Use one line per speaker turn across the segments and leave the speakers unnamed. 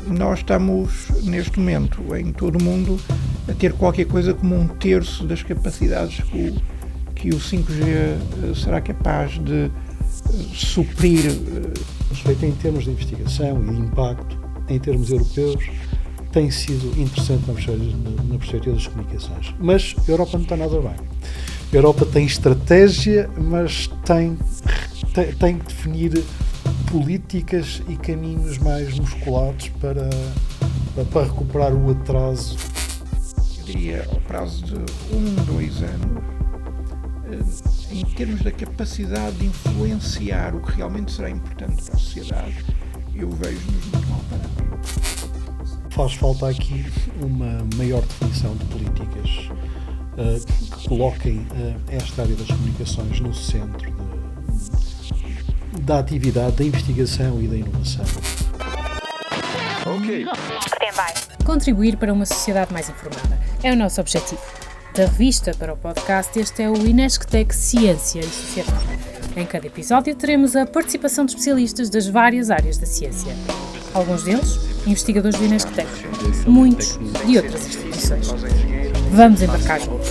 Nós estamos, neste momento, em todo o mundo, a ter qualquer coisa como 1/3 das capacidades que o 5G será capaz de suprir.
Respeito em termos de investigação e de impacto, em termos europeus, tem sido interessante na perspectiva das comunicações. Mas a Europa não está nada bem. A Europa tem estratégia, mas tem que definir políticas e caminhos mais musculados para recuperar o atraso.
Eu diria, ao prazo de 2 anos, em termos da capacidade de influenciar o que realmente será importante para a sociedade, eu vejo-nos muito mal parados.
Faz falta aqui uma maior definição de políticas que coloquem esta área das comunicações no centro da atividade, da investigação e da inovação.
Ok.
Contribuir para uma sociedade mais informada é o nosso objetivo. Da revista para o podcast, este é o Inesctec Ciência e Sociedade. Em cada episódio teremos a participação de especialistas das várias áreas da ciência. Alguns deles, investigadores do Inesctec, muitos de outras instituições. Vamos embarcar juntos.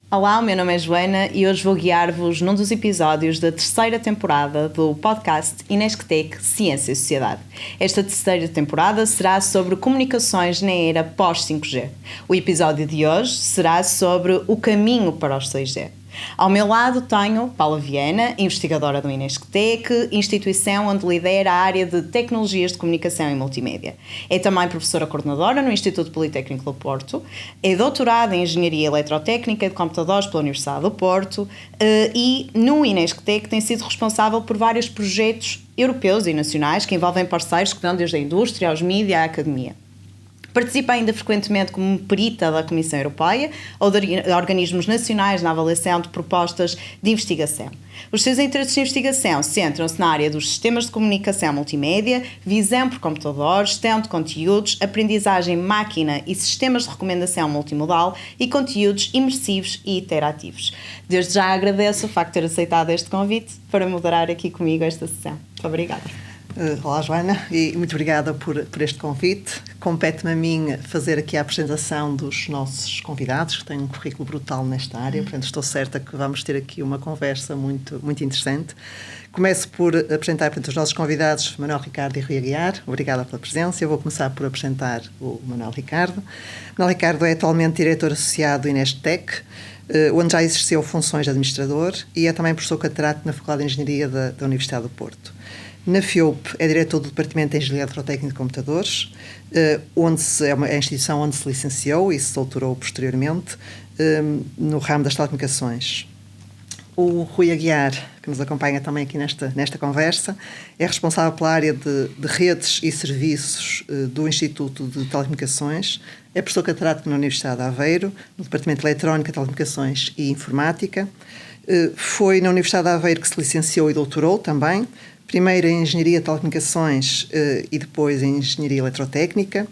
Olá, o meu nome é Joana e hoje vou guiar-vos num dos episódios da 3ª temporada do podcast Inesctec Ciência e Sociedade. Esta 3ª temporada será sobre comunicações na era pós-5G. O episódio de hoje será sobre o caminho para os 6G. Ao meu lado tenho Paula Viana, investigadora do Inesctec, instituição onde lidera a área de Tecnologias de Comunicação e Multimédia. É também professora coordenadora no Instituto Politécnico do Porto, é doutorada em Engenharia Eletrotécnica e de Computadores pela Universidade do Porto e no Inesctec tem sido responsável por vários projetos europeus e nacionais que envolvem parceiros que vão desde a indústria aos mídias à academia. Participa ainda frequentemente como perita da Comissão Europeia ou de organismos nacionais na avaliação de propostas de investigação. Os seus interesses de investigação centram-se na área dos sistemas de comunicação multimédia, visão por computador, gestão de conteúdos, aprendizagem máquina e sistemas de recomendação multimodal e conteúdos imersivos e interativos. Desde já agradeço o facto de ter aceitado este convite para moderar aqui comigo esta sessão. Muito obrigada.
Olá, Joana, e muito obrigada por este convite. Compete-me a mim fazer aqui a apresentação dos nossos convidados, que têm um currículo brutal nesta área, portanto estou certa que vamos ter aqui uma conversa muito, muito interessante. Começo por apresentar os nossos convidados, Manuel Ricardo e Rui Aguiar. Obrigada pela presença. Eu vou começar por apresentar o Manuel Ricardo. Manuel Ricardo é atualmente diretor associado do Inesctec, onde já exerceu funções de administrador e é também professor catedrático na Faculdade de Engenharia da Universidade do Porto. Na FIOP é diretor do Departamento de Engenharia Eletrotécnica de Computadores, é a instituição onde se licenciou e se doutorou posteriormente no ramo das telecomunicações. O Rui Aguiar, que nos acompanha também aqui nesta conversa, é responsável pela área de redes e serviços do Instituto de Telecomunicações, é professor catedrático na Universidade de Aveiro, no Departamento de Eletrónica, Telecomunicações e Informática. Foi na Universidade de Aveiro que se licenciou e doutorou também, primeiro em Engenharia de Telecomunicações e depois em Engenharia Eletrotécnica.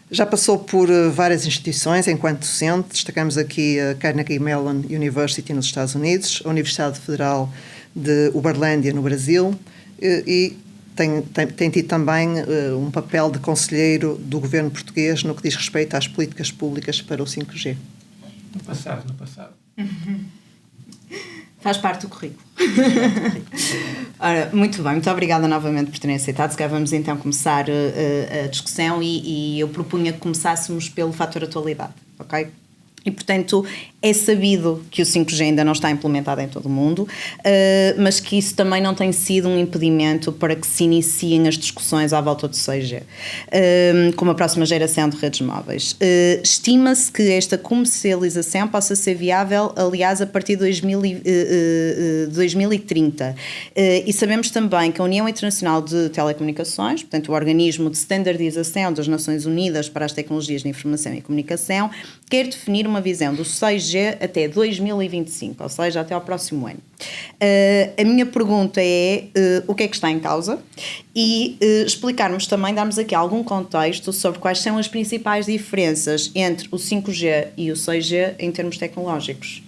Já passou por várias instituições enquanto docente, destacamos aqui a Carnegie Mellon University nos Estados Unidos, a Universidade Federal de Uberlândia no Brasil e tem tido também um papel de conselheiro do governo português no que diz respeito às políticas públicas para o 5G.
No passado.
Faz parte do currículo. Ora, muito bem, muito obrigada novamente por terem aceitado. Se calhar vamos então começar a discussão e eu propunha que começássemos pelo fator atualidade, ok? E, portanto, é sabido que o 5G ainda não está implementado em todo o mundo, mas que isso também não tem sido um impedimento para que se iniciem as discussões à volta do 6G, como a próxima geração de redes móveis. Estima-se que esta comercialização possa ser viável, aliás, a partir de 2030. E sabemos também que a União Internacional de Telecomunicações, portanto, o organismo de standardização das Nações Unidas para as Tecnologias de Informação e Comunicação, quer definir uma visão do 6G até 2025, ou seja, até ao próximo ano. A minha pergunta é o que é que está em causa e explicarmos também, darmos aqui algum contexto sobre quais são as principais diferenças entre o 5G e o 6G em termos tecnológicos.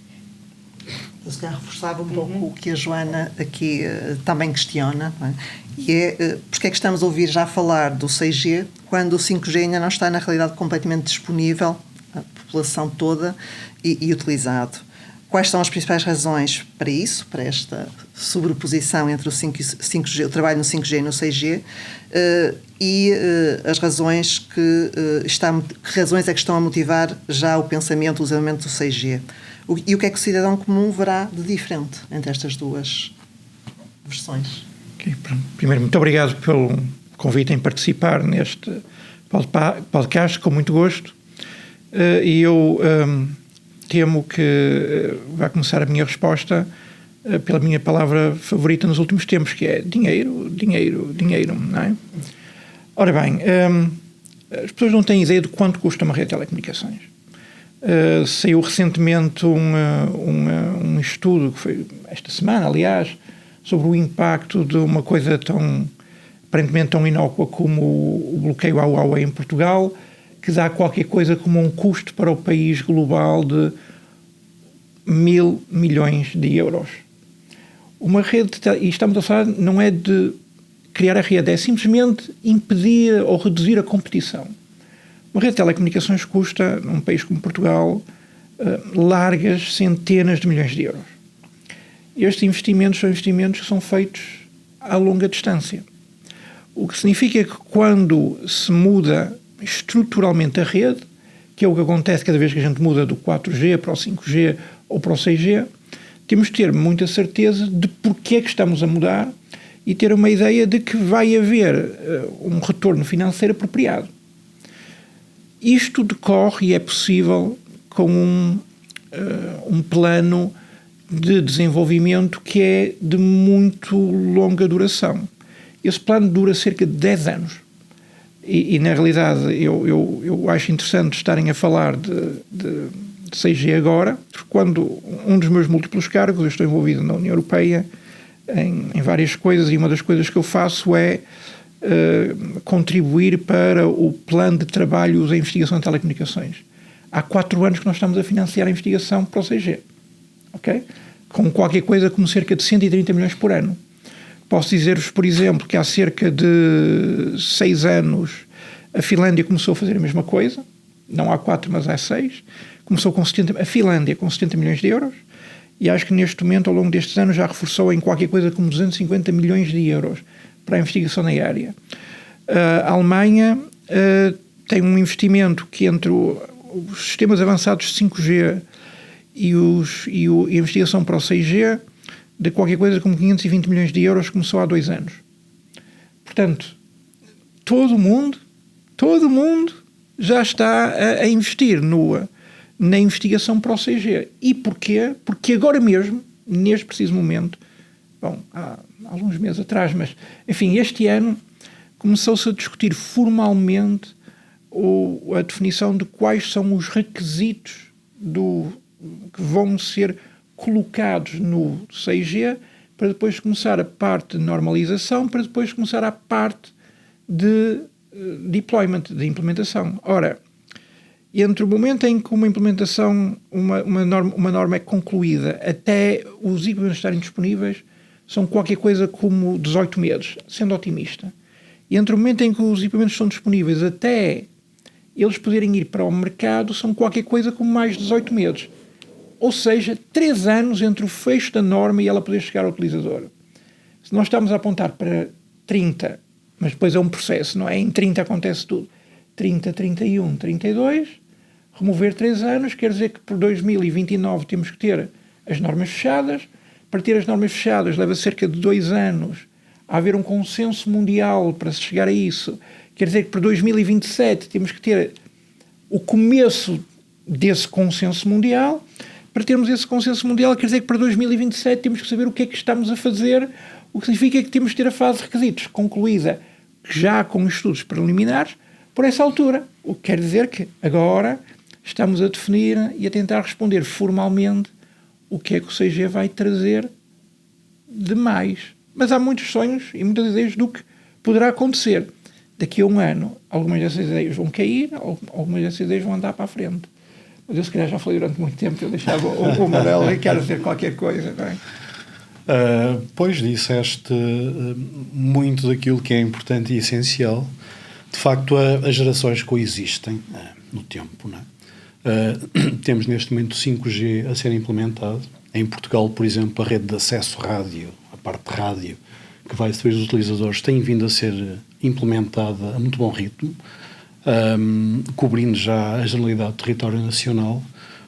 Eu se calhar reforçava um pouco o que a Joana aqui também questiona, não é? E é porque é que estamos a ouvir já falar do 6G quando o 5G ainda não está na realidade completamente disponível à população toda e utilizado. Quais são as principais razões para isso, para esta sobreposição entre o 5G, o trabalho no 5G e no 6G, e as razões que razões é que estão a motivar já o pensamento, o usamento do 6G? E o que é que o cidadão comum verá de diferente entre estas duas versões?
Okay, primeiro, muito obrigado pelo convite em participar neste podcast, com muito gosto. E eu temo que vai começar a minha resposta pela minha palavra favorita nos últimos tempos, que é dinheiro, dinheiro, dinheiro, não é? Ora bem, as pessoas não têm ideia de quanto custa uma rede de telecomunicações. Saiu recentemente um estudo, que foi esta semana, aliás, sobre o impacto de uma coisa aparentemente tão inócua como o bloqueio à Huawei em Portugal, que dá qualquer coisa como um custo para o país global de 1.000 milhões de euros. Uma rede, e estamos a falar, não é de criar a rede, é simplesmente impedir ou reduzir a competição. Uma rede de telecomunicações custa, num país como Portugal, largas centenas de milhões de euros. Estes investimentos são investimentos que são feitos a longa distância. O que significa que quando se muda estruturalmente a rede, que é o que acontece cada vez que a gente muda do 4G para o 5G ou para o 6G, temos de ter muita certeza de porque é que estamos a mudar e ter uma ideia de que vai haver um retorno financeiro apropriado. Isto decorre e é possível com um plano de desenvolvimento que é de muito longa duração. Esse plano dura cerca de 10 anos. E na realidade, eu acho interessante estarem a falar de 6G agora, porque quando um dos meus múltiplos cargos, eu estou envolvido na União Europeia em várias coisas, e uma das coisas que eu faço é contribuir para o plano de trabalho da investigação de telecomunicações. Há 4 anos que nós estamos a financiar a investigação para o 6G, ok? Com qualquer coisa como cerca de 130 milhões por ano. Posso dizer-vos, por exemplo, que há cerca de 6 anos a Finlândia começou a fazer a mesma coisa, não há 4, mas há 6, começou a Finlândia com 70 milhões de euros, e acho que neste momento, ao longo destes anos, já reforçou em qualquer coisa como 250 milhões de euros para a investigação na área. A Alemanha tem um investimento que entre os sistemas avançados de 5G e a investigação para o 6G, de qualquer coisa como 520 milhões de euros, começou há 2 anos. Portanto, todo mundo já está a investir na investigação para o 6G. E porquê? Porque agora mesmo, neste preciso momento, há alguns meses atrás, mas, enfim, este ano, começou-se a discutir formalmente a definição de quais são os requisitos que vão ser colocados no 6G, para depois começar a parte de normalização, para depois começar a parte de deployment, de implementação. Ora, entre o momento em que uma implementação, uma norma é concluída, até os equipamentos estarem disponíveis, são qualquer coisa como 18 meses, sendo otimista. E entre o momento em que os equipamentos estão disponíveis até eles poderem ir para o mercado, são qualquer coisa como mais 18 meses. Ou seja, 3 anos entre o fecho da norma e ela poder chegar ao utilizador. Se nós estamos a apontar para 30, mas depois é um processo, não é? Em 30 acontece tudo. 30, 31, 32, remover 3 anos, quer dizer que por 2029 temos que ter as normas fechadas. Para ter as normas fechadas leva cerca de 2 anos a haver um consenso mundial para se chegar a isso. Quer dizer que por 2027 temos que ter o começo desse consenso mundial. Para termos esse consenso mundial, quer dizer que para 2027 temos que saber o que é que estamos a fazer, o que significa que temos que ter a fase de requisitos concluída já com estudos preliminares por essa altura. O que quer dizer que agora estamos a definir e a tentar responder formalmente o que é que o 6G vai trazer de mais. Mas há muitos sonhos e muitas ideias do que poderá acontecer. Daqui a 1 ano, algumas dessas ideias vão cair, algumas dessas ideias vão andar para a frente. Mas eu se calhar já falei durante muito tempo, eu deixava o Manel e quero dizer qualquer coisa, não é?
Pois disseste muito daquilo que é importante e essencial. De facto, as gerações coexistem no tempo, não é? Temos neste momento 5G a ser implementado. Em Portugal, por exemplo, a rede de acesso rádio, a parte de rádio, que vai servir os utilizadores, tem vindo a ser implementada a muito bom ritmo, cobrindo já a generalidade do território nacional.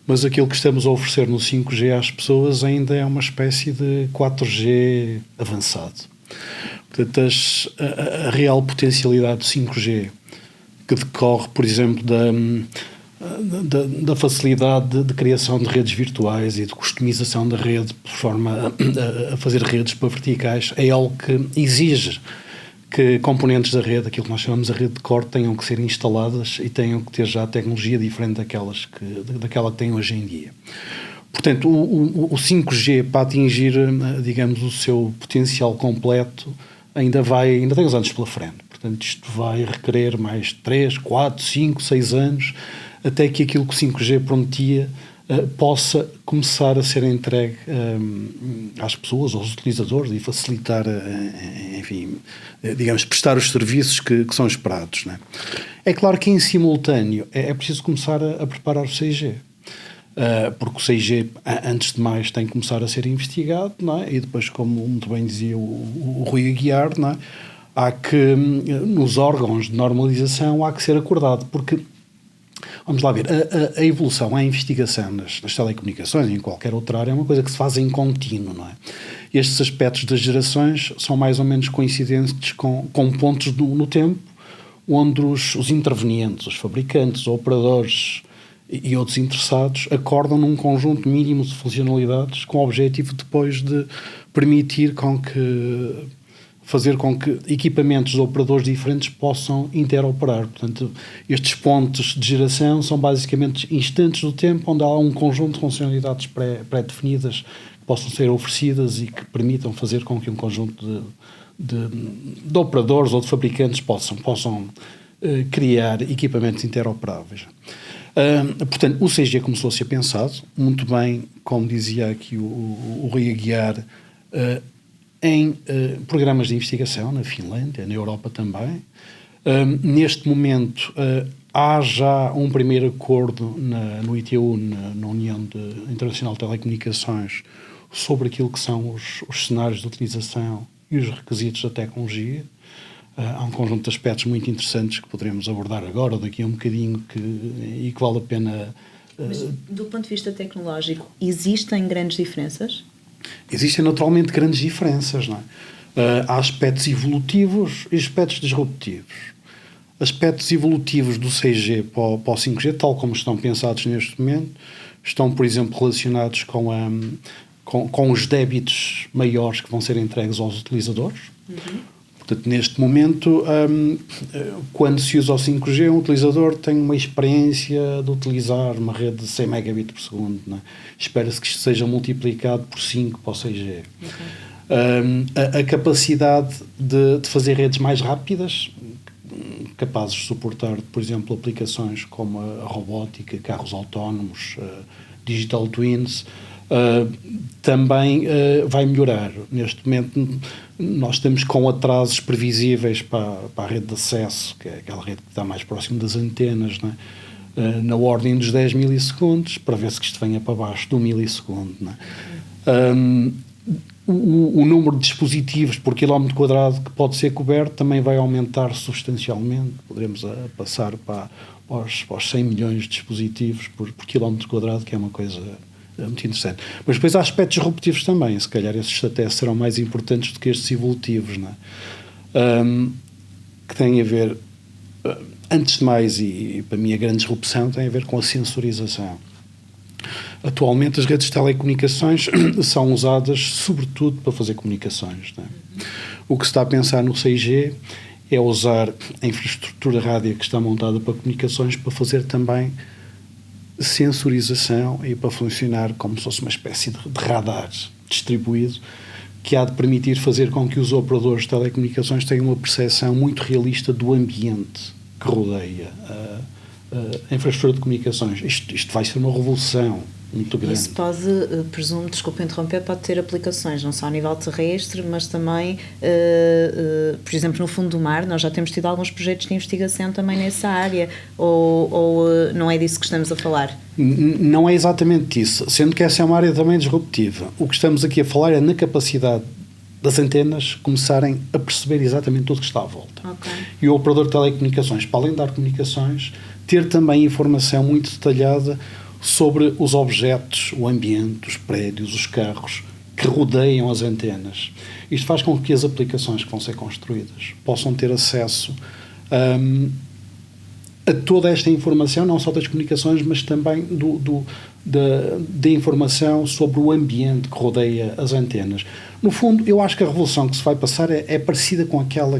Mas aquilo que estamos a oferecer no 5G às pessoas ainda é uma espécie de 4G avançado. Portanto, a real potencialidade do 5G, que decorre, por exemplo, da facilidade de criação de redes virtuais e de customização da rede de forma a fazer redes para verticais, é algo que exige que componentes da rede, aquilo que nós chamamos de rede de core, tenham que ser instaladas e tenham que ter já tecnologia diferente daquela que têm hoje em dia. Portanto, o 5G, para atingir, digamos, o seu potencial completo, ainda tem uns anos pela frente. Portanto, isto vai requerer mais 3, 4, 5, 6 anos, até que aquilo que o 5G prometia possa começar a ser entregue às pessoas, aos utilizadores, e facilitar, enfim, digamos, prestar os serviços que são esperados, não é? É claro que em simultâneo é preciso começar a preparar o 6G, porque o 6G, antes de mais, tem que começar a ser investigado, não é? E depois, como muito bem dizia o Rui Aguiar, não é? Há que, nos órgãos de normalização, há que ser acordado, porque vamos lá ver, a evolução, a investigação nas telecomunicações e em qualquer outra área é uma coisa que se faz em contínuo, não é? Estes aspectos das gerações são mais ou menos coincidentes com pontos no tempo onde os intervenientes, os fabricantes, os operadores e outros interessados acordam num conjunto mínimo de funcionalidades com o objetivo depois de fazer com que equipamentos de operadores diferentes possam interoperar. Portanto, estes pontos de geração são basicamente instantes do tempo onde há um conjunto de funcionalidades pré-definidas que possam ser oferecidas e que permitam fazer com que um conjunto de operadores ou de fabricantes possam criar equipamentos interoperáveis. Portanto, o 6G começou a ser pensado, muito bem, como dizia aqui o Rui Aguiar, em programas de investigação na Finlândia, na Europa também. Neste momento há já um primeiro acordo no ITU, na União Internacional de Telecomunicações, sobre aquilo que são os cenários de utilização e os requisitos da tecnologia. Há um conjunto de aspectos muito interessantes que poderemos abordar agora ou daqui a um bocadinho e que vale a pena...
Mas, do ponto de vista tecnológico, existem grandes diferenças?
Existem naturalmente grandes diferenças, não é? Há aspectos evolutivos e aspectos disruptivos. Aspectos evolutivos do 6G para o 5G, tal como estão pensados neste momento, estão, por exemplo, relacionados com os débitos maiores que vão ser entregues aos utilizadores. Uhum. Portanto, neste momento, quando se usa o 5G, um utilizador tem uma experiência de utilizar uma rede de 100 megabits por segundo. Não é? Espera-se que isto seja multiplicado por 5 para o 6G. Okay. A capacidade de fazer redes mais rápidas, capazes de suportar, por exemplo, aplicações como a robótica, carros autónomos, digital twins, também vai melhorar. Neste momento nós estamos com atrasos previsíveis para a rede de acesso, que é aquela rede que está mais próximo das antenas, não é? Na ordem dos 10 milissegundos, para ver se isto venha para baixo do milissegundo. Não é? O número de dispositivos por quilómetro quadrado que pode ser coberto também vai aumentar substancialmente. Poderemos passar para os 100 milhões de dispositivos por quilómetro quadrado, que é uma coisa muito interessante. Mas depois há aspectos disruptivos também, se calhar esses até serão mais importantes do que estes evolutivos, não é? Que têm a ver, antes de mais, e para mim a grande disrupção tem a ver com a sensorização. Atualmente as redes de telecomunicações são usadas sobretudo para fazer comunicações, não é? O que se está a pensar no 6G é usar a infraestrutura rádio que está montada para comunicações para fazer também sensorização e para funcionar como se fosse uma espécie de radar distribuído que há de permitir fazer com que os operadores de telecomunicações tenham uma percepção muito realista do ambiente que rodeia a infraestrutura de comunicações. Isto vai ser uma revolução muito grande.
Isso pode, presumo, desculpa interromper, pode ter aplicações, não só a nível terrestre, mas também, por exemplo, no fundo do mar. Nós já temos tido alguns projetos de investigação também nessa área, ou não é disso que estamos a falar?
Não é exatamente isso, sendo que essa é uma área também disruptiva. O que estamos aqui a falar é na capacidade das antenas começarem a perceber exatamente tudo que está à volta.
Okay.
E o operador de telecomunicações, para além de dar comunicações, ter também informação muito detalhada sobre os objetos, o ambiente, os prédios, os carros que rodeiam as antenas. Isto faz com que as aplicações que vão ser construídas possam ter acesso a toda esta informação, não só das comunicações, mas também da informação sobre o ambiente que rodeia as antenas. No fundo, eu acho que a revolução que se vai passar é parecida com aquela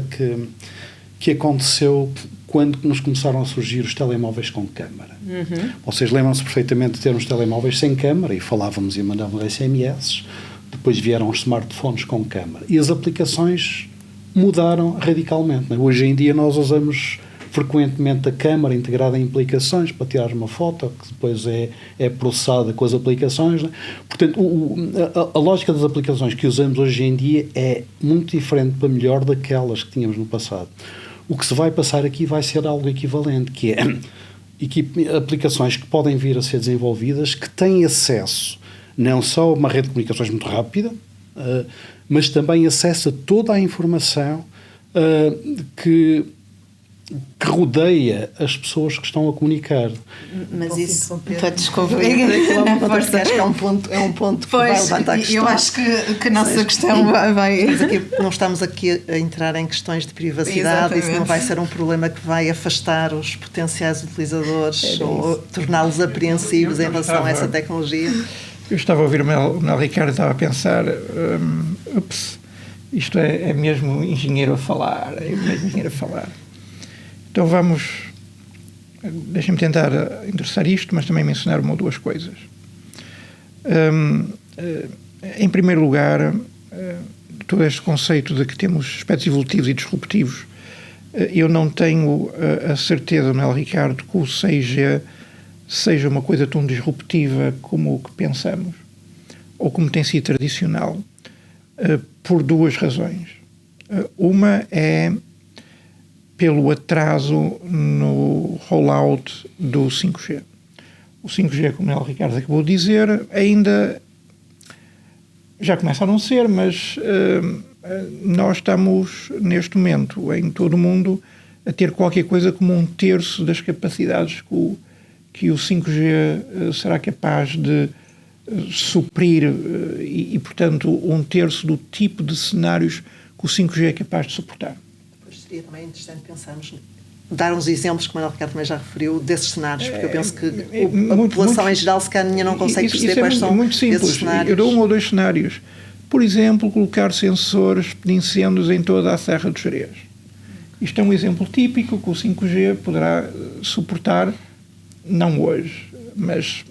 que aconteceu quando nos começaram a surgir os telemóveis com câmara. Uhum. Vocês lembram-se perfeitamente de termos telemóveis sem câmara e falávamos e mandávamos SMS, depois vieram os smartphones com câmara e as aplicações mudaram radicalmente. Hoje em dia nós usamos frequentemente a câmara integrada em aplicações para tirar uma foto que depois é processada com as aplicações. Portanto, a lógica das aplicações que usamos hoje em dia é muito diferente para melhor daquelas que tínhamos no passado. O que se vai passar aqui vai ser algo equivalente, que é aplicações que podem vir a ser desenvolvidas, que têm acesso não só a uma rede de comunicações muito rápida, mas também acesso a toda a informação que rodeia as pessoas que estão a comunicar.
Mas isso... Desculpa.
Acho que é um ponto que vai levantar a questão.
Eu acho que a nossa questão vai...
Não estamos aqui a entrar em questões de privacidade. Exatamente. Isso não vai ser um problema que vai afastar os potenciais utilizadores ou torná-los apreensivos em relação a essa tecnologia.
Eu estava a ouvir o Manuel Ricardo e estava a pensar, isto é mesmo engenheiro a falar, Então deixem-me tentar endereçar isto, mas também mencionar uma ou duas coisas. Em primeiro lugar, todo este conceito de que temos aspectos evolutivos e disruptivos, eu não tenho a certeza, Manuel Ricardo, que o 6G seja uma coisa tão disruptiva como o que pensamos, ou como tem sido tradicional, por duas razões. Uma é pelo atraso no rollout do 5G. O 5G, como o Ricardo acabou de dizer, ainda já começa a não ser, mas nós estamos, neste momento, em todo o mundo, a ter qualquer coisa como 1/3 das capacidades que o 5G será capaz de suprir e, portanto, 1/3 do tipo de cenários que o 5G é capaz de suportar.
Seria também interessante pensarmos, dar uns exemplos, como o Ricardo também já referiu, desses cenários, porque eu penso que a população em geral se calhar não consegue perceber quais são esses cenários.
Eu dou 1 ou 2 cenários. Por exemplo, colocar sensores de incêndios em toda a Serra dos Gerês. Isto é um exemplo típico que o 5G poderá suportar, não hoje, mas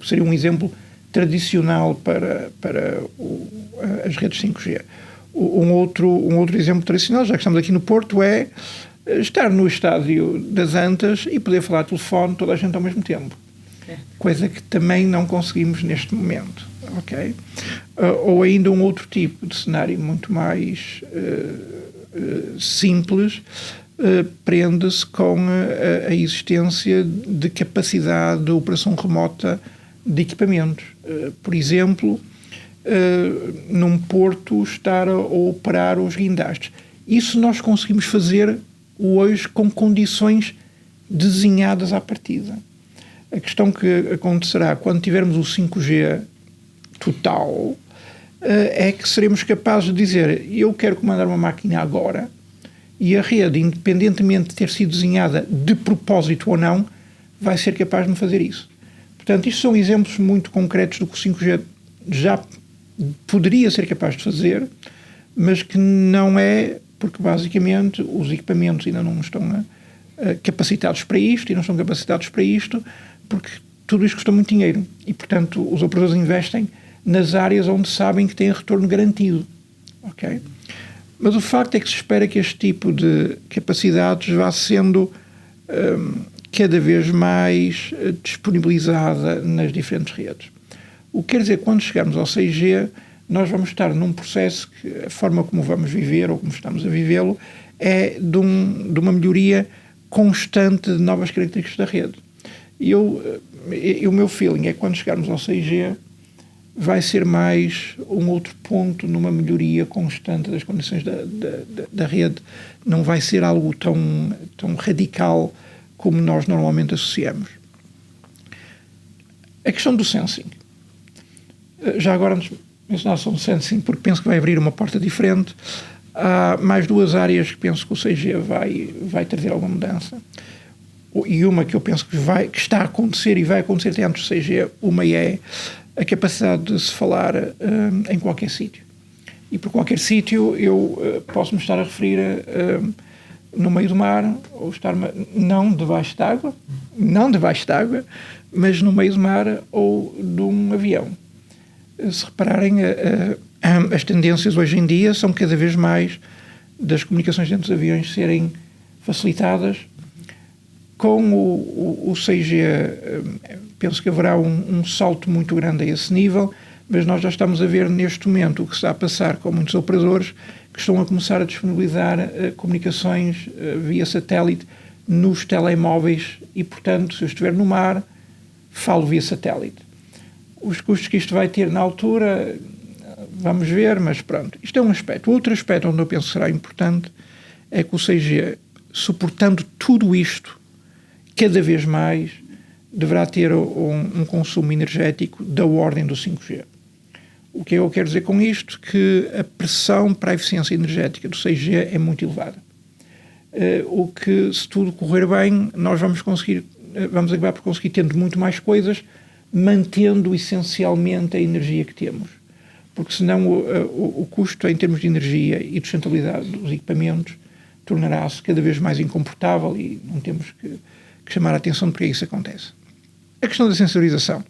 seria um exemplo tradicional para as redes 5G. Um outro exemplo tradicional, já que estamos aqui no Porto, é estar no estádio das Antas e poder falar ao telefone toda a gente ao mesmo tempo. Coisa que também não conseguimos neste momento. Okay? Ou ainda um outro tipo de cenário muito mais simples, prende-se com a existência de capacidade de operação remota de equipamentos. Por exemplo, num porto estar a operar os guindastes. Isso nós conseguimos fazer hoje com condições desenhadas à partida. A questão que acontecerá quando tivermos o 5G total é que seremos capazes de dizer: eu quero comandar uma máquina agora, e a rede, independentemente de ter sido desenhada de propósito ou não, vai ser capaz de me fazer isso. Portanto, isto são exemplos muito concretos do que o 5G já poderia ser capaz de fazer, mas que não é, porque basicamente os equipamentos ainda não estão capacitados para isto, e não estão capacitados para isto porque tudo isto custa muito dinheiro e, portanto, os operadores investem nas áreas onde sabem que têm retorno garantido. Okay? Mas o facto é que se espera que este tipo de capacidades vá sendo cada vez mais disponibilizada nas diferentes redes. O que quer dizer que quando chegarmos ao 6G, nós vamos estar num processo que a forma como vamos viver ou como estamos a vivê-lo é de uma melhoria constante de novas características da rede. E o meu feeling é que quando chegarmos ao 6G vai ser mais um outro ponto numa melhoria constante das condições da rede. Não vai ser algo tão radical como nós normalmente associamos. A questão do sensing. Já agora, antes de mencionar só o sensing, porque penso que vai abrir uma porta diferente, há mais duas áreas que penso que o 6G vai trazer alguma mudança. E uma que eu penso que está a acontecer e vai acontecer até antes do 6G, uma é a capacidade de se falar em qualquer sítio. E por qualquer sítio eu posso me estar a referir no meio do mar, ou estar não debaixo d'água, mas no meio do mar ou de um avião. Se repararem, as tendências hoje em dia são cada vez mais das comunicações dentro dos aviões serem facilitadas. Com o 6G, penso que haverá um salto muito grande a esse nível, mas nós já estamos a ver neste momento o que está a passar com muitos operadores que estão a começar a disponibilizar comunicações via satélite nos telemóveis e, portanto, se eu estiver no mar, falo via satélite. Os custos que isto vai ter na altura, vamos ver, mas pronto. Isto é um aspecto. Outro aspecto onde eu penso que será importante é que o 6G, suportando tudo isto, cada vez mais deverá ter um consumo energético da ordem do 5G. O que eu quero dizer com isto? Que a pressão para a eficiência energética do 6G é muito elevada. O que, se tudo correr bem, nós vamos acabar por conseguir tendo muito mais coisas, mantendo essencialmente a energia que temos. Porque senão o custo em termos de energia e de sustentabilidade dos equipamentos tornará-se cada vez mais incomportável e não temos que chamar a atenção de porque isso acontece. A questão da sensorização.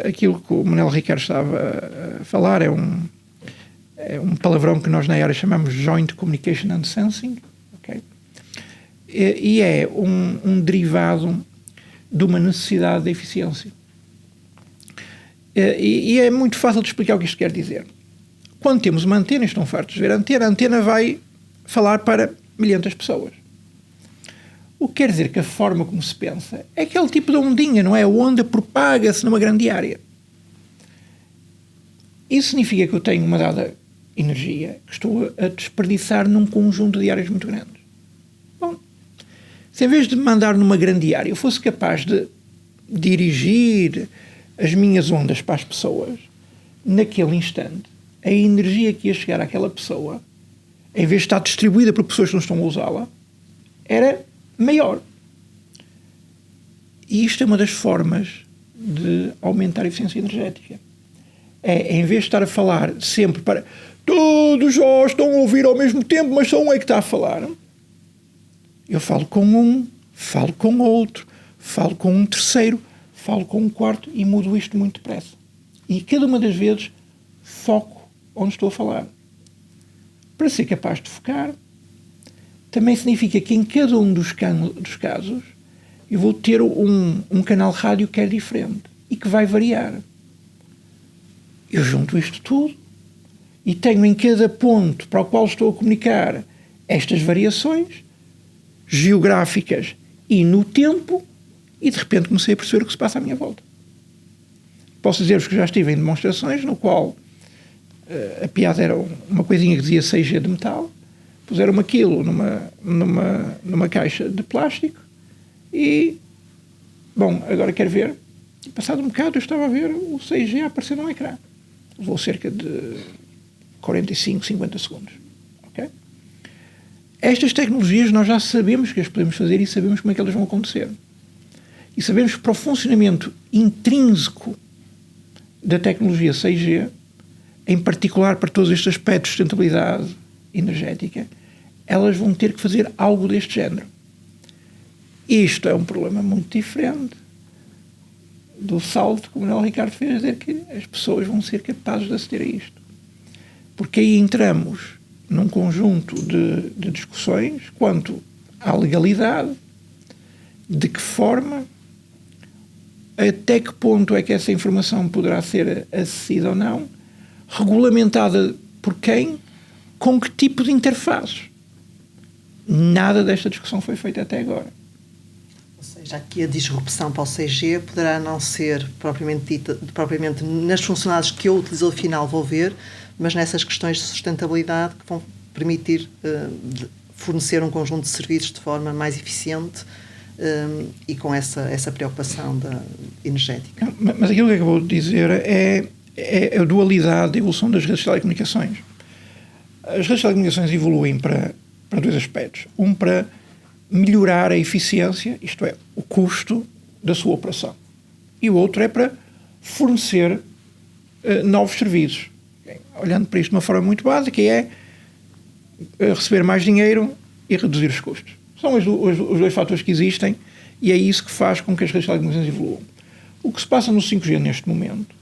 Aquilo que o Manuel Ricardo estava a falar é um palavrão que nós na área chamamos Joint Communication and Sensing, okay? E é um derivado de uma necessidade de eficiência. E é muito fácil de explicar o que isto quer dizer. Quando temos uma antena, estão fartos de ver a antena vai falar para milhares de pessoas. O que quer dizer que a forma como se pensa é aquele tipo de ondinha, não é? A onda propaga-se numa grande área. Isso significa que eu tenho uma dada energia que estou a desperdiçar num conjunto de áreas muito grandes. Bom, se em vez de mandar numa grande área eu fosse capaz de dirigir as minhas ondas para as pessoas, naquele instante, a energia que ia chegar àquela pessoa, em vez de estar distribuída por pessoas que não estão a usá-la, era maior. E isto é uma das formas de aumentar a eficiência energética. Em vez de estar a falar sempre para todos já estão a ouvir ao mesmo tempo, mas só um é que está a falar, eu falo com um, falo com outro, falo com um terceiro, falo com um quarto e mudo isto muito depressa. E cada uma das vezes foco onde estou a falar. Para ser capaz de focar, também significa que em cada um dos casos eu vou ter um canal rádio que é diferente e que vai variar. Eu junto isto tudo e tenho em cada ponto para o qual estou a comunicar estas variações geográficas e no tempo e de repente comecei a perceber o que se passa à minha volta. Posso dizer-vos que já estive em demonstrações no qual a piada era uma coisinha que dizia 6G de metal, puseram aquilo numa caixa de plástico e, bom, agora quero ver. Passado um bocado eu estava a ver o 6G a aparecer num ecrã. Levou cerca de 45, 50 segundos. Okay? Estas tecnologias nós já sabemos que as podemos fazer e sabemos como é que elas vão acontecer. E sabemos que para o funcionamento intrínseco da tecnologia 6G, em particular para todos estes aspectos de sustentabilidade energética, elas vão ter que fazer algo deste género. Isto é um problema muito diferente do salto que o Manuel Ricardo fez, dizer que as pessoas vão ser capazes de aceder a isto. Porque aí entramos num conjunto de discussões quanto à legalidade, de que forma, até que ponto é que essa informação poderá ser acessível ou não, regulamentada por quem, com que tipo de interfaces. Nada desta discussão foi feita até agora.
Ou seja, aqui a disrupção para o 6G poderá não ser propriamente nas funcionalidades que eu, utilizador final, vou ver, mas nessas questões de sustentabilidade que vão permitir fornecer um conjunto de serviços de forma mais eficiente e com essa preocupação energética.
Mas aquilo que eu acabou de dizer é a dualidade da evolução das redes de telecomunicações. As redes de telecomunicações evoluem para dois aspectos. Um, para melhorar a eficiência, isto é, o custo da sua operação. E o outro é para fornecer novos serviços. Olhando para isto de uma forma muito básica, é receber mais dinheiro e reduzir os custos. São os dois fatores que existem e é isso que faz com que as redes de telecomunicações evoluam. O que se passa no 5G neste momento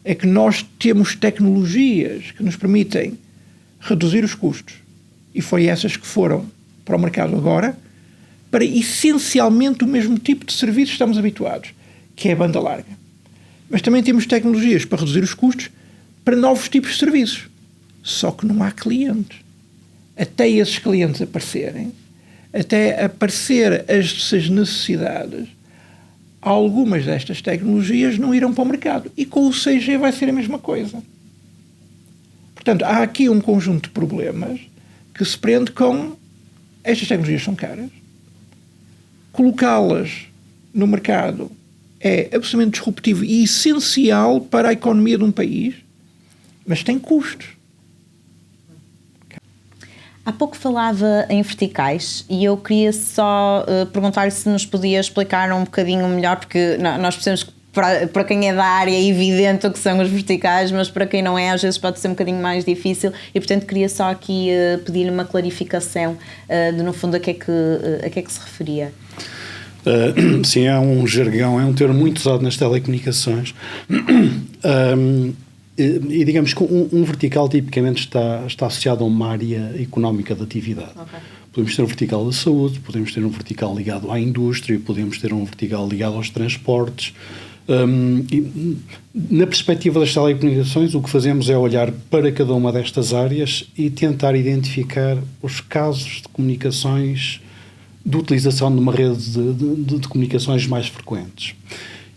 é que nós temos tecnologias que nos permitem reduzir os custos, e foi essas que foram para o mercado agora, para essencialmente o mesmo tipo de serviços que estamos habituados, que é a banda larga. Mas também temos tecnologias para reduzir os custos para novos tipos de serviços. Só que não há clientes. Até esses clientes aparecerem, até aparecer essas necessidades, algumas destas tecnologias não irão para o mercado. E com o 6G vai ser a mesma coisa. Portanto, há aqui um conjunto de problemas que se prende com estas tecnologias são caras, colocá-las no mercado é absolutamente disruptivo e essencial para a economia de um país, mas tem custos.
Há pouco falava em verticais e eu queria só perguntar se nos podia explicar um bocadinho melhor, porque nós precisamos que para quem é da área é evidente o que são os verticais, mas para quem não é às vezes pode ser um bocadinho mais difícil e portanto queria só aqui pedir-lhe uma clarificação de no fundo a que é que se referia.
Sim, é um jargão, é um termo muito usado nas telecomunicações e digamos que um vertical tipicamente está associado a uma área económica de atividade. Okay. Podemos ter um vertical da saúde, podemos ter um vertical ligado à indústria, podemos ter um vertical ligado aos transportes. E na perspectiva das telecomunicações, o que fazemos é olhar para cada uma destas áreas e tentar identificar os casos de comunicações, de utilização de uma rede de comunicações mais frequentes.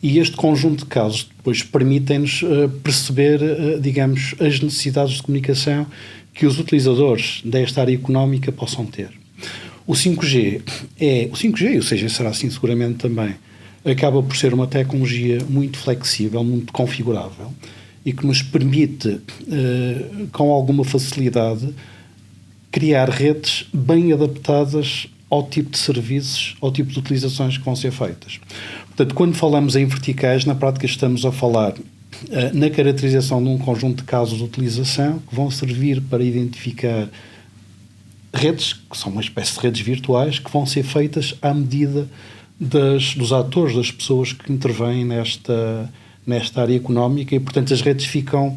E este conjunto de casos depois permitem-nos perceber, digamos, as necessidades de comunicação que os utilizadores desta área económica possam ter. O 5G e o 6G será assim seguramente também, acaba por ser uma tecnologia muito flexível, muito configurável e que nos permite, com alguma facilidade, criar redes bem adaptadas ao tipo de serviços, ao tipo de utilizações que vão ser feitas. Portanto, quando falamos em verticais, na prática estamos a falar na caracterização de um conjunto de casos de utilização que vão servir para identificar redes, que são uma espécie de redes virtuais, que vão ser feitas à medida dos atores, das pessoas que intervêm nesta área económica e, portanto, as redes ficam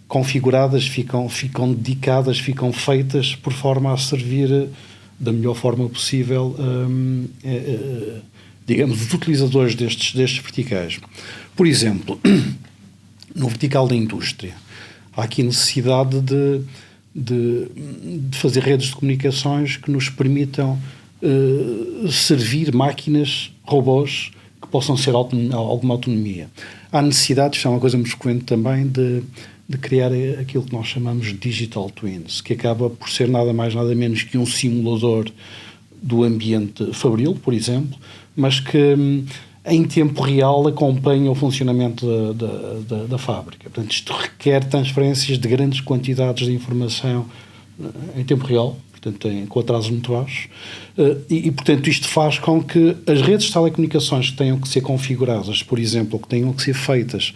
configuradas, ficam dedicadas, ficam feitas por forma a servir da melhor forma possível, digamos, os utilizadores destes verticais. Por exemplo, no vertical da indústria, há aqui necessidade de fazer redes de comunicações que nos permitam servir máquinas, robôs, que possam ser alguma autonomia. Há necessidade, isto é uma coisa muito frequente também, de criar aquilo que nós chamamos de digital twins, que acaba por ser nada mais, nada menos que um simulador do ambiente fabril, por exemplo, mas que em tempo real acompanha o funcionamento da fábrica. Portanto, isto requer transferências de grandes quantidades de informação em tempo real, portanto, com atrasos muito baixos, e, portanto, isto faz com que as redes de telecomunicações que tenham que ser configuradas, por exemplo, que tenham que ser feitas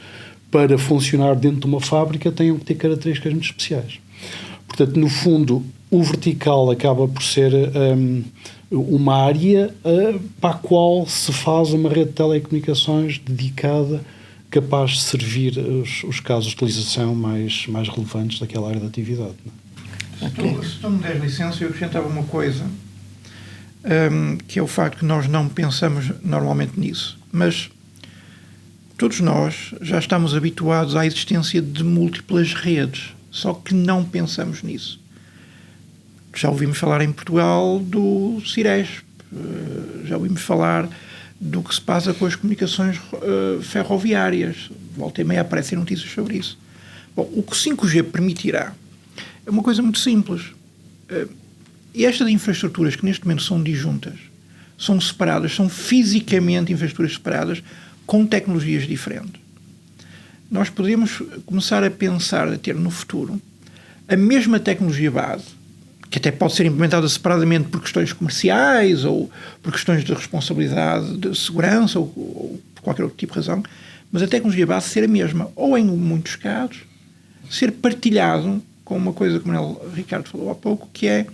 para funcionar dentro de uma fábrica, tenham que ter características muito especiais. Portanto, no fundo, o vertical acaba por ser uma área para a qual se faz uma rede de telecomunicações dedicada, capaz de servir os casos de utilização mais relevantes daquela área de atividade.
Okay. Se tu me des licença, eu acrescentava uma coisa. que é o facto que nós não pensamos normalmente nisso. Mas todos nós já estamos habituados à existência de múltiplas redes, só que não pensamos nisso. Já ouvimos falar em Portugal do Ciresp, já ouvimos falar do que se passa com as comunicações ferroviárias. Volta e meia aparecem notícias sobre isso. Bom, o que o 5G permitirá é uma coisa muito simples. E estas infraestruturas que neste momento são disjuntas, são separadas, são fisicamente infraestruturas separadas com tecnologias diferentes. Nós podemos começar a pensar, a ter no futuro, a mesma tecnologia base, que até pode ser implementada separadamente por questões comerciais ou por questões de responsabilidade, de segurança ou por qualquer outro tipo de razão, mas a tecnologia base ser a mesma, ou em muitos casos, ser partilhado com uma coisa como o Ricardo falou há pouco, que é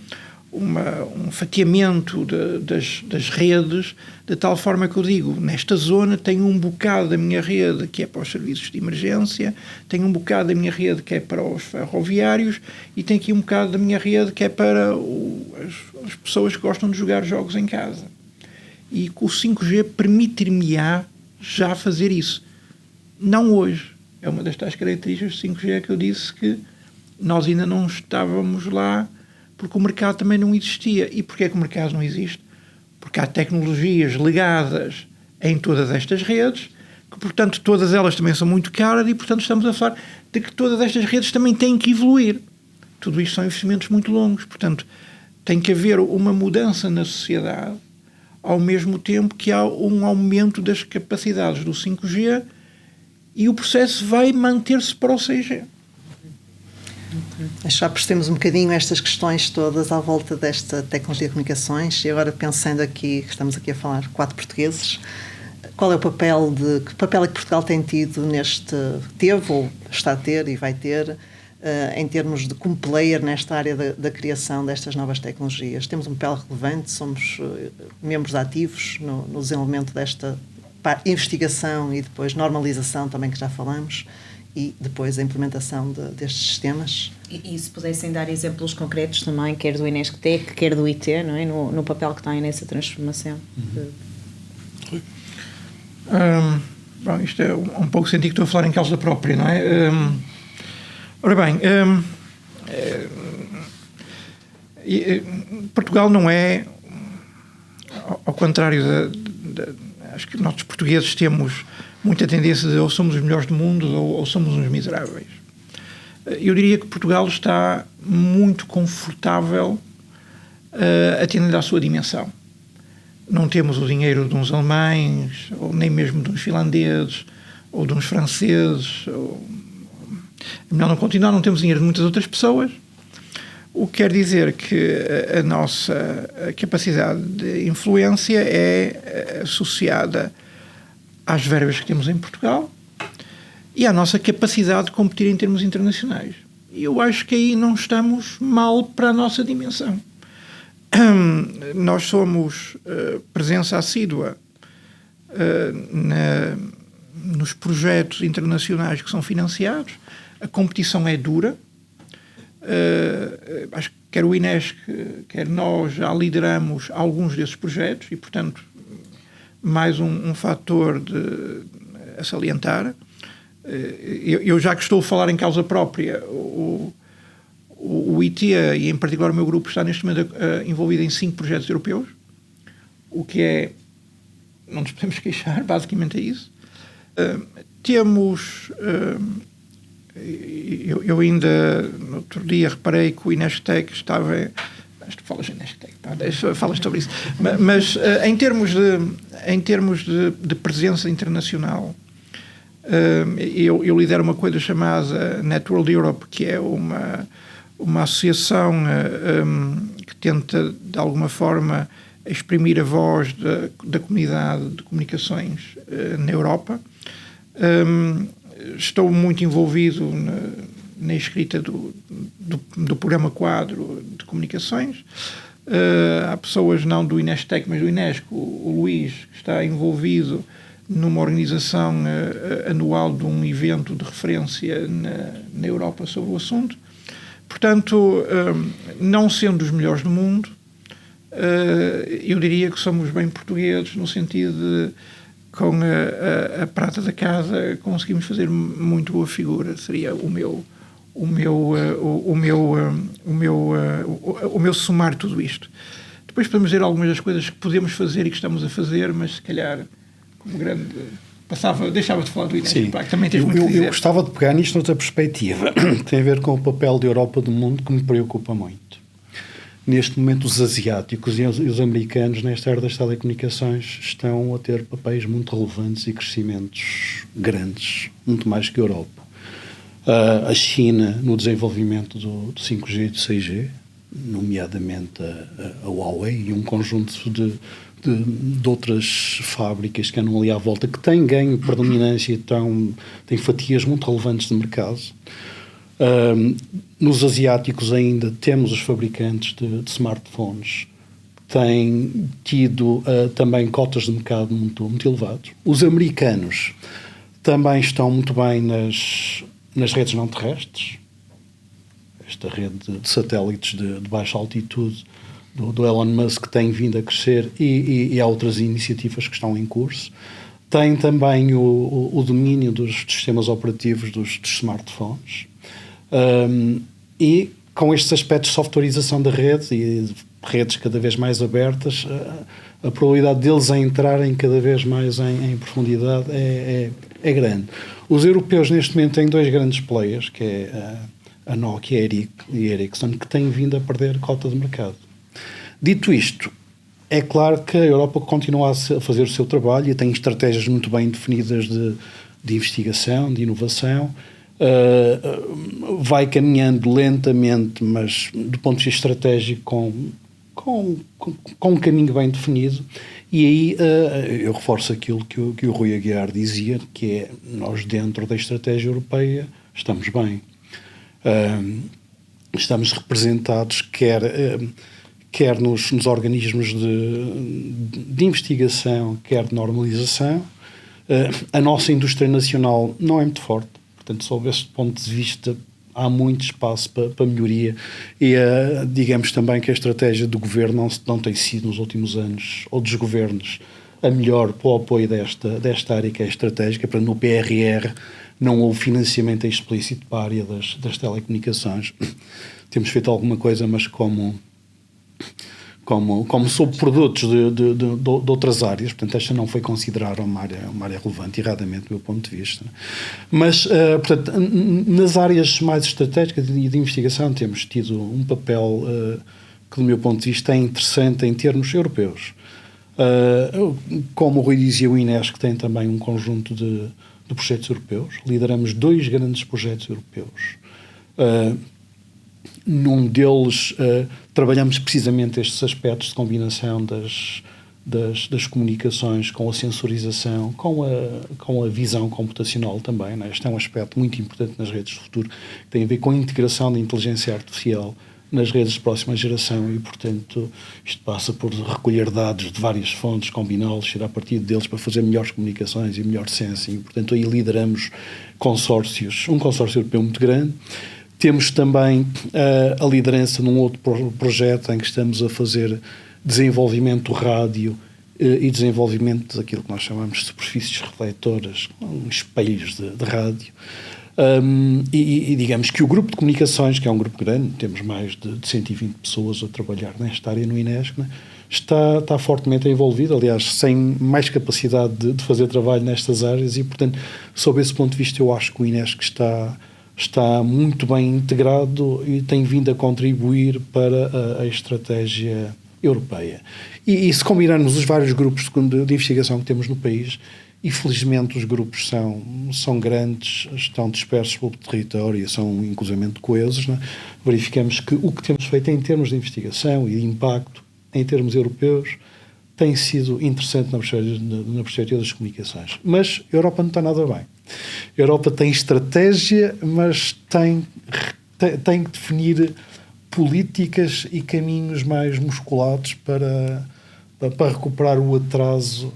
um fatiamento das redes, de tal forma que eu digo, nesta zona tenho um bocado da minha rede que é para os serviços de emergência, tenho um bocado da minha rede que é para os ferroviários e tenho aqui um bocado da minha rede que é para as pessoas que gostam de jogar jogos em casa. E com o 5G permitir-me-á já fazer isso. Não hoje. É uma das tais características do 5G que eu disse que nós ainda não estávamos lá porque o mercado também não existia. E porquê é que o mercado não existe? Porque há tecnologias ligadas em todas estas redes, que, portanto, todas elas também são muito caras e, portanto, estamos a falar de que todas estas redes também têm que evoluir. Tudo isto são investimentos muito longos. Portanto, tem que haver uma mudança na sociedade ao mesmo tempo que há um aumento das capacidades do 5G e o processo vai manter-se para o 6G.
Já percebemos um bocadinho estas questões todas à volta desta tecnologia de comunicações e agora pensando aqui, estamos aqui a falar 4 portugueses, qual é o papel que papel é que Portugal tem tido teve ou está a ter e vai ter em termos de como player nesta área da criação destas novas tecnologias? Temos um papel relevante, somos membros ativos no desenvolvimento desta investigação e depois normalização também que já falamos, e depois a implementação destes sistemas.
E se pudessem dar exemplos concretos também, quer do Inesctec, quer do IT, não é? no papel que têm nessa transformação.
Bom, isto é um pouco sentido que estou a falar em causa própria, não é? Ora bem, Portugal não é, ao contrário acho que nós portugueses temos muita tendência de ou somos os melhores do mundo ou somos uns miseráveis. Eu diria que Portugal está muito confortável atendendo à sua dimensão. Não temos o dinheiro de uns alemães, ou nem mesmo de uns finlandeses, ou de uns franceses. É melhor não continuar, não temos dinheiro de muitas outras pessoas. O que quer dizer que a nossa capacidade de influência é associada às verbas que temos em Portugal e à nossa capacidade de competir em termos internacionais. Eu acho que aí não estamos mal para a nossa dimensão. Nós somos presença assídua nos projetos internacionais que são financiados. A competição é dura. Acho que quer o Inesc, quer nós já lideramos alguns desses projetos e, portanto, mais um fator a salientar. Eu já que estou a falar em causa própria, o IT, e em particular o meu grupo, está neste momento envolvido em 5 projetos europeus, o que é, não nos podemos queixar, basicamente é isso. Temos, eu ainda no outro dia reparei que o Inesctec estava... Falas Inesctec, falas sobre isso. Mas em termos de presença internacional, eu lidero uma coisa chamada Networld Europe, que é uma associação que tenta, de alguma forma, exprimir a voz da comunidade de comunicações na Europa. Estou muito envolvido na escrita do programa quadro de comunicações. Há pessoas não do Inesctec, mas do Inesc, o Luís, que está envolvido numa organização anual de um evento de referência na Europa sobre o assunto. Portanto, não sendo os melhores do mundo, eu diria que somos bem portugueses no sentido de, com a prata da casa, conseguimos fazer muito boa figura. Seria o meu somar tudo isto. Depois podemos dizer algumas das coisas que podemos fazer e que estamos a fazer, mas se calhar como grande deixava de falar do Inés.
Sim,
também tens muito a dizer.
Eu gostava de pegar nisto noutra perspectiva. Tem a ver com o papel da Europa do mundo, que me preocupa muito. Neste momento, os asiáticos e os americanos, nesta área das telecomunicações, estão a ter papéis muito relevantes e crescimentos grandes, muito mais que a Europa. A China, no desenvolvimento do 5G e do 6G, nomeadamente a Huawei e um conjunto de outras fábricas que andam ali à volta, que têm ganho predominância e têm fatias muito relevantes de mercado. Nos asiáticos ainda temos os fabricantes de smartphones que têm tido também cotas de mercado muito, muito elevadas. Os americanos também estão muito bem nas redes não terrestres, esta rede de satélites de baixa altitude do Elon Musk tem vindo a crescer e há outras iniciativas que estão em curso. Tem também o domínio dos sistemas operativos dos smartphones. E com estes aspectos de softwareização da rede e de redes cada vez mais abertas, a probabilidade deles entrarem cada vez mais em profundidade é grande. Os europeus neste momento têm dois grandes players, que é a Nokia e a Ericsson, que têm vindo a perder cota de mercado. Dito isto, é claro que a Europa continua a fazer o seu trabalho e tem estratégias muito bem definidas de investigação, de inovação. Vai caminhando lentamente, mas do ponto de vista estratégico com um caminho bem definido. E aí eu reforço aquilo que o Rui Aguiar dizia, que é nós dentro da estratégia europeia estamos bem. Estamos representados quer nos organismos de investigação, quer de normalização. A nossa indústria nacional não é muito forte. Portanto, sob esse ponto de vista, há muito espaço para melhoria e digamos também que a estratégia do governo não tem sido nos últimos anos, ou dos governos, a melhor para o apoio desta área que é estratégica. Para no PRR não houve financiamento explícito para a área das telecomunicações. Temos feito alguma coisa, mas como subprodutos de outras áreas. Portanto, esta não foi considerada uma área relevante, erradamente, do meu ponto de vista. Mas, portanto, nas áreas mais estratégicas e de investigação temos tido um papel que, do meu ponto de vista, é interessante em termos europeus. Como o Rui dizia, o Inés, que tem também um conjunto de projetos europeus. Lideramos 2 grandes projetos europeus. Num deles trabalhamos precisamente estes aspectos de combinação das comunicações com a sensorização, com a visão computacional também. Né? Este é um aspecto muito importante nas redes do futuro, que tem a ver com a integração da inteligência artificial nas redes de próxima geração e, portanto, isto passa por recolher dados de várias fontes, combiná-los, tirar partido deles para fazer melhores comunicações e melhor sensing. Portanto, aí lideramos consórcios, um consórcio europeu muito grande. Temos também a liderança num outro projeto em que estamos a fazer desenvolvimento rádio e desenvolvimento daquilo que nós chamamos de superfícies refletoras, espelhos de rádio. E digamos que o grupo de comunicações, que é um grupo grande, temos mais de 120 pessoas a trabalhar nesta área no INESC, né? está fortemente envolvido, aliás, sem mais capacidade de fazer trabalho nestas áreas e, portanto, sob esse ponto de vista, eu acho que o INESC está muito bem integrado e tem vindo a contribuir para a estratégia europeia. E se combinarmos os vários grupos de investigação que temos no país, infelizmente os grupos são grandes, estão dispersos pelo território, são inclusivamente coesos, né? Verificamos que o que temos feito em termos de investigação e de impacto em termos europeus tem sido interessante na perspectiva das comunicações. Mas a Europa não está nada bem. A Europa tem estratégia, mas tem que definir políticas e caminhos mais musculados para recuperar o atraso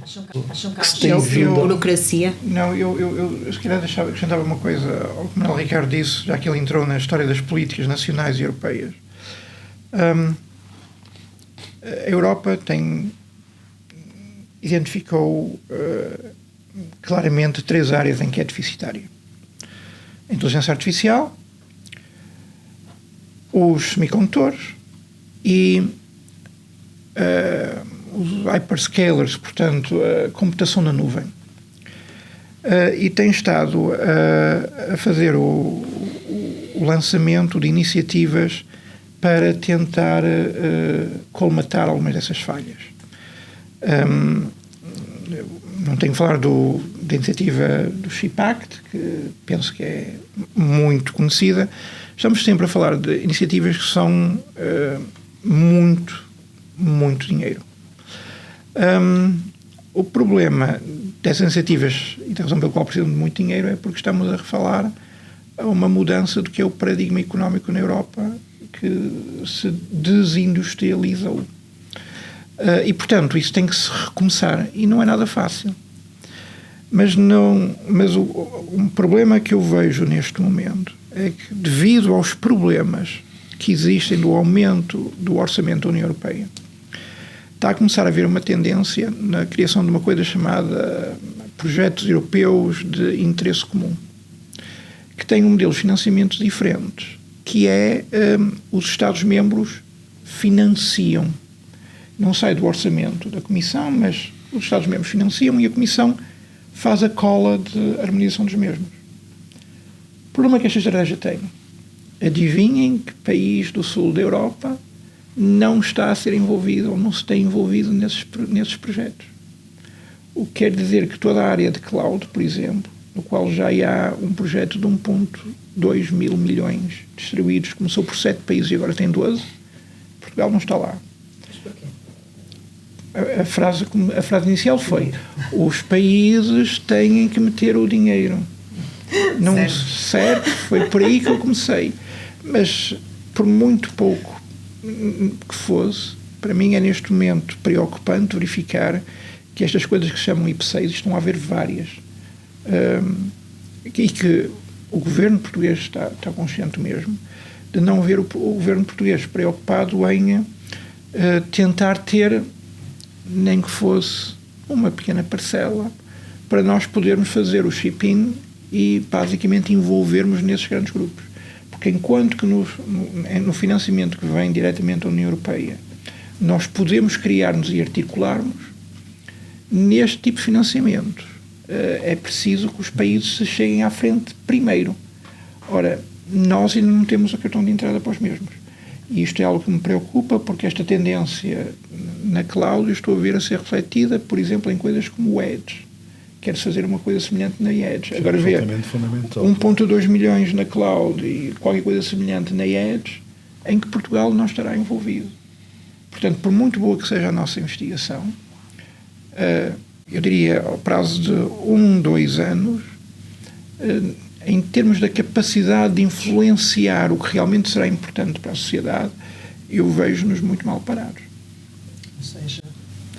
que se tem vindo. Burocracia?
Não, eu se calhar acrescentava uma coisa ao que o Manuel Ricardo disse, já que ele entrou na história das políticas nacionais e europeias. A Europa identificou claramente 3 áreas em que é deficitária. A inteligência artificial, os semicondutores e os hyperscalers, portanto, a computação na nuvem. E tem estado a fazer o lançamento de iniciativas para tentar colmatar algumas dessas falhas. Não tenho que falar da iniciativa do Chip Act, que penso que é muito conhecida. Estamos sempre a falar de iniciativas que são muito dinheiro. O problema dessas iniciativas, e da razão pela qual precisam de muito dinheiro, é porque estamos a falar a uma mudança do que é o paradigma económico na Europa, que se desindustrializou. E, portanto, isso tem que se recomeçar. E não é nada fácil. Mas um problema que eu vejo neste momento é que, devido aos problemas que existem do aumento do orçamento da União Europeia, está a começar a haver uma tendência na criação de uma coisa chamada projetos europeus de interesse comum, que tem um modelo de financiamento diferente, que é os Estados-membros financiam. Não sai do orçamento da Comissão, mas os Estados-membros financiam e a Comissão faz a cola de harmonização dos mesmos. O problema que esta estratégia tem, adivinhem que país do sul da Europa não está a ser envolvido ou não se tem envolvido nesses projetos. O que quer dizer que toda a área de cloud, por exemplo, no qual já há um projeto de 1,2 mil milhões distribuídos, começou por 7 países e agora tem 12, Portugal não está lá. A frase inicial foi: os países têm que meter o dinheiro. Não, certo, foi por aí que eu comecei. Mas, por muito pouco que fosse, para mim é neste momento preocupante verificar que estas coisas que se chamam IP6, estão a haver várias. E que o governo português está consciente mesmo de não ver o governo português preocupado em tentar ter, nem que fosse uma pequena parcela, para nós podermos fazer o chip-in e basicamente envolvermos nesses grandes grupos. Porque enquanto que no financiamento que vem diretamente da União Europeia nós podemos criar-nos e articularmos, neste tipo de financiamento é preciso que os países se cheguem à frente primeiro. Ora, nós ainda não temos o cartão de entrada para os mesmos. E isto é algo que me preocupa, porque esta tendência na cloud eu estou a ver a ser refletida, por exemplo, em coisas como o Edge. Quer fazer uma coisa semelhante na Edge. Agora vê, 1,2 milhões na cloud e qualquer coisa semelhante na Edge, em que Portugal não estará envolvido. Portanto, por muito boa que seja a nossa investigação, eu diria, ao prazo de 2 anos, em termos da capacidade de influenciar o que realmente será importante para a sociedade, eu vejo-nos muito mal parados.
Ou seja,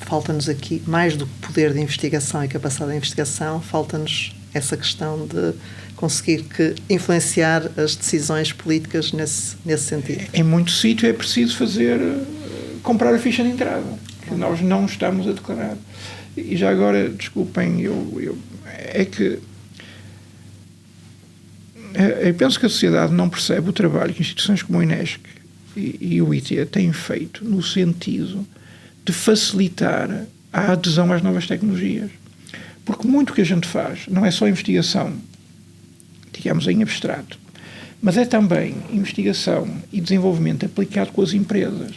falta-nos aqui, mais do que poder de investigação e capacidade de investigação, falta-nos essa questão de conseguir influenciar as decisões políticas nesse sentido.
Em muito sítio é preciso comprar a ficha de entrada, que nós não estamos a declarar. E já agora, desculpem, eu penso que a sociedade não percebe o trabalho que instituições como o INESC e o ITE têm feito no sentido de facilitar a adesão às novas tecnologias. Porque muito que a gente faz não é só investigação, digamos, em abstrato, mas é também investigação e desenvolvimento aplicado com as empresas.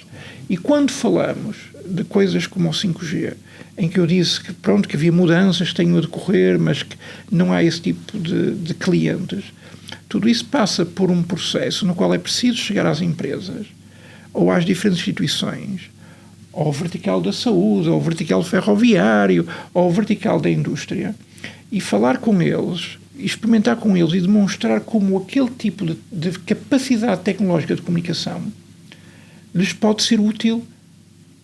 E quando falamos de coisas como o 5G, em que eu disse que havia mudanças que têm a decorrer, mas que não há esse tipo de clientes, tudo isso passa por um processo no qual é preciso chegar às empresas ou às diferentes instituições, ou ao vertical da saúde, ou ao vertical ferroviário, ou ao vertical da indústria, e falar com eles, experimentar com eles e demonstrar como aquele tipo de capacidade tecnológica de comunicação lhes pode ser útil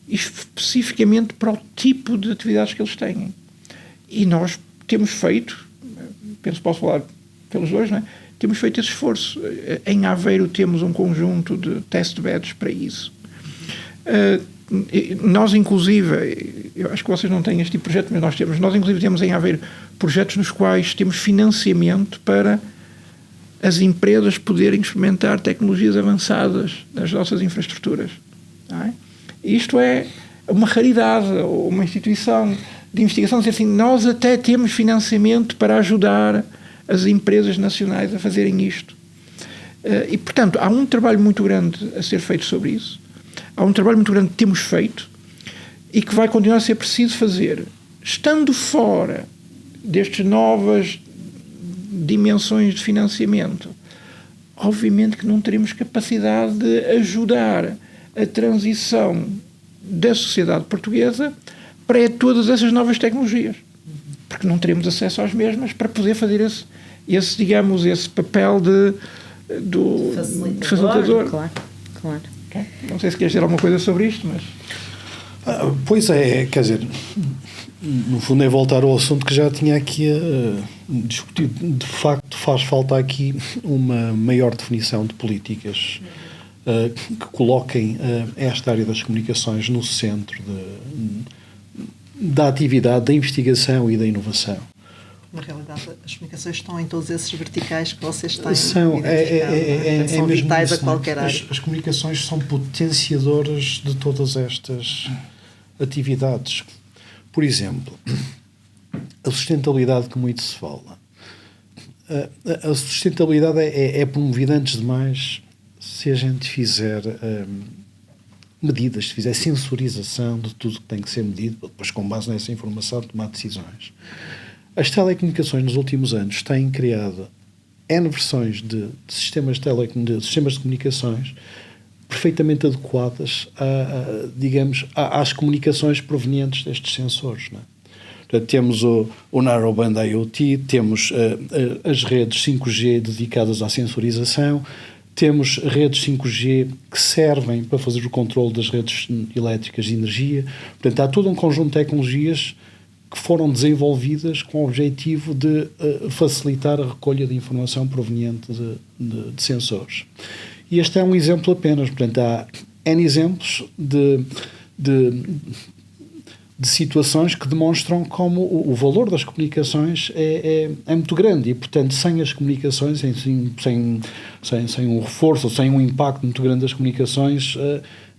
especificamente para o tipo de atividades que eles têm. E nós temos feito, penso que posso falar pelos dois, não é? Temos feito esse esforço. Em Aveiro temos um conjunto de testbeds para isso. nós inclusive, eu acho que vocês não têm este tipo de projeto, mas nós inclusive temos em Aveiro projetos nos quais temos financiamento para as empresas poderem experimentar tecnologias avançadas nas nossas infraestruturas. Não é? Isto é uma raridade, uma instituição de investigação dizer assim, nós até temos financiamento para ajudar as empresas nacionais a fazerem isto. E, portanto, há um trabalho muito grande a ser feito sobre isso. Há um trabalho muito grande que temos feito e que vai continuar a ser preciso fazer. Estando fora destas novas dimensões de financiamento, obviamente que não teremos capacidade de ajudar a transição da sociedade portuguesa para todas essas novas tecnologias. Porque não teremos acesso às mesmas para poder fazer esse papel de facilitador.
Claro.
Okay? Não sei se queres dizer alguma coisa sobre isto, mas...
Pois é, quer dizer, no fundo é voltar ao assunto que já tinha aqui discutido. De facto, faz falta aqui uma maior definição de políticas que coloquem esta área das comunicações no centro da atividade, da investigação e da inovação.
Na realidade, as comunicações estão em todos esses verticais que vocês têm.
São
vitais
isso,
a qualquer área.
As comunicações são potenciadoras de todas estas atividades. Por exemplo, a sustentabilidade que muito se fala. A sustentabilidade é promovida antes de mais se a gente fizer medidas, se fizer sensorização de tudo que tem que ser medido, depois com base nessa informação tomar decisões. As telecomunicações nos últimos anos têm criado N versões de sistemas de comunicações perfeitamente adequadas às comunicações provenientes destes sensores. Não é? Portanto, temos o Narrowband IoT, temos as redes 5G dedicadas à sensorização, temos redes 5G que servem para fazer o controle das redes elétricas de energia. Portanto, há todo um conjunto de tecnologias que foram desenvolvidas com o objetivo de facilitar a recolha de informação proveniente de sensores. E este é um exemplo apenas. Portanto, há N exemplos de situações que demonstram como o valor das comunicações é muito grande e, portanto, sem as comunicações, sem um reforço, sem um impacto muito grande das comunicações,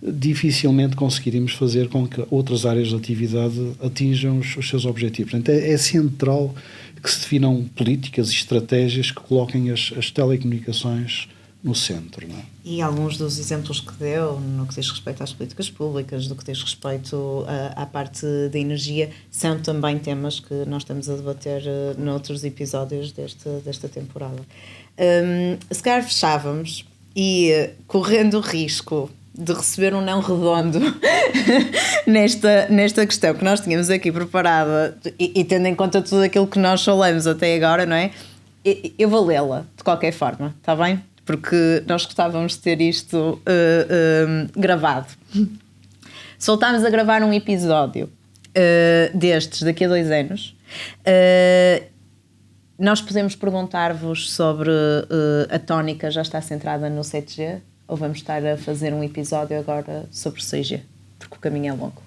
dificilmente conseguiríamos fazer com que outras áreas de atividade atinjam os seus objetivos. Portanto, é central que se definam políticas e estratégias que coloquem as telecomunicações no centro. Não é?
E alguns dos exemplos que deu, no que diz respeito às políticas públicas, do que diz respeito à parte da energia, são também temas que nós estamos a debater noutros episódios desta temporada. Se calhar fechávamos e, correndo o risco de receber um não redondo nesta questão que nós tínhamos aqui preparada e tendo em conta tudo aquilo que nós falamos até agora, não é? Eu vou lê-la, de qualquer forma, está bem? Porque nós gostávamos de ter isto gravado. Se voltarmos a gravar um episódio destes daqui a 2 anos, nós podemos perguntar-vos sobre a tónica já está centrada no 7G ou vamos estar a fazer um episódio agora sobre 6G? Porque o caminho é longo.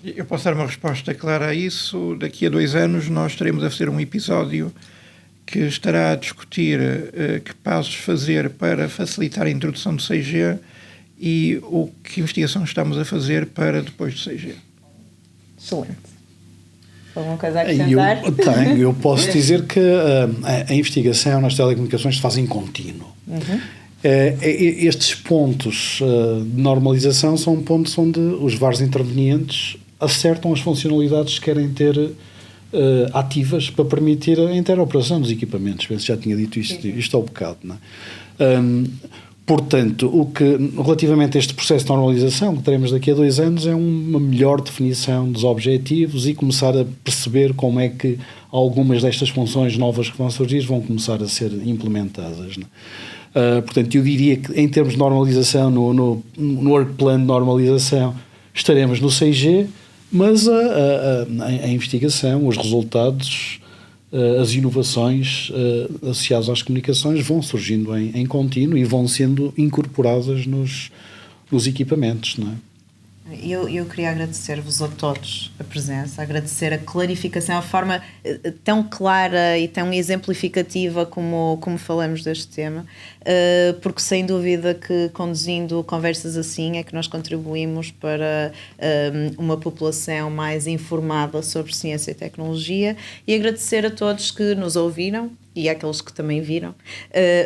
Eu posso dar uma resposta clara a isso. Daqui a 2 anos nós estaremos a fazer um episódio que estará a discutir que passos fazer para facilitar a introdução do 6G e que investigação estamos a fazer para depois do 6G.
Excelente. Alguma coisa a acrescentar?
Eu posso dizer que a investigação nas telecomunicações se faz em contínuo. Uhum. Estes pontos de normalização são pontos onde os vários intervenientes acertam as funcionalidades que querem ter ativas para permitir a interoperação dos equipamentos. Eu já tinha dito isto ao bocado. Não é? Portanto, relativamente a este processo de normalização que teremos daqui a 2 anos é uma melhor definição dos objetivos e começar a perceber como é que algumas destas funções novas que vão surgir vão começar a ser implementadas. Não é? Portanto, eu diria que em termos de normalização, no work plan de normalização, estaremos no 6G, mas a investigação, os resultados, as inovações associadas às comunicações vão surgindo em contínuo e vão sendo incorporadas nos equipamentos, não é?
Eu queria agradecer-vos a todos a presença, agradecer a clarificação, a forma tão clara e tão exemplificativa como falamos deste tema, porque sem dúvida que conduzindo conversas assim é que nós contribuímos para uma população mais informada sobre ciência e tecnologia, e agradecer a todos que nos ouviram e àqueles que também viram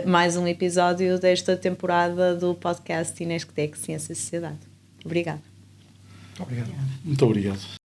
mais um episódio desta temporada do podcast Inesctec Ciência e Sociedade. Obrigada.
Obrigado.
Muito obrigado.